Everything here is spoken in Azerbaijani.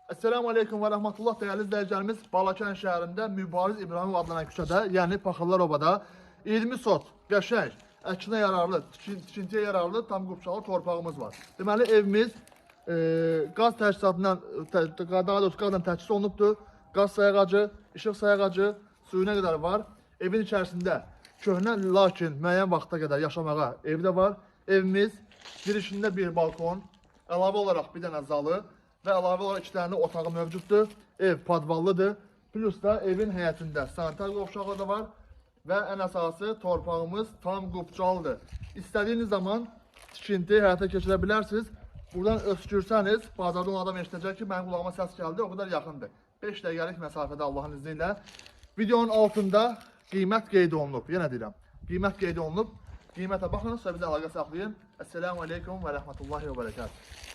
Esselamu Aleyküm ve Rahmetullah değerli izleyicilerimiz, Balakən şəhərində Mübariz İbrahimov adlanan küçədə, yəni Paxıllar Obada 20 sot qəşəng, əkinə yararlı, tikintiyə yararlı tam qupçalı torpağımız var. Deməli evimiz qaz təchizatından, daha doğrusu qazla təchiz olunubdur. Qaz sayğacı, işıq sayğacı, suyuna qədər var. Evin içərisində köhnə lakin müəyyən vaxta qədər yaşamağa evdə var. Evimiz girişində bir balkon, əlavə olaraq bir dənə zalı və əlavə olaraq 2 dənə otağı mövcuddur. Ev padvallıdır. Plus da evin həyətində sanitar qovşağı da var və ən əsası torpağımız tam qupçalıdır. İstədiyiniz zaman tikinti həyata keçirə bilərsiniz. Buradan öskürsəniz, bazarda olan adam eşitəcək ki, mənim qulağıma səs gəldi, o qədər yaxındır. 5 dəqiqəlik məsafədə Allahın izni ilə. Videonun altında qiymət qeyd olunub. Yenə deyirəm, qiymət qeyd olunub. Qiymətə baxın, sonra bizə əlaqə saxlayın. Esselamu Aleyküm və Rəhmətullahi və Bərəkətuhu.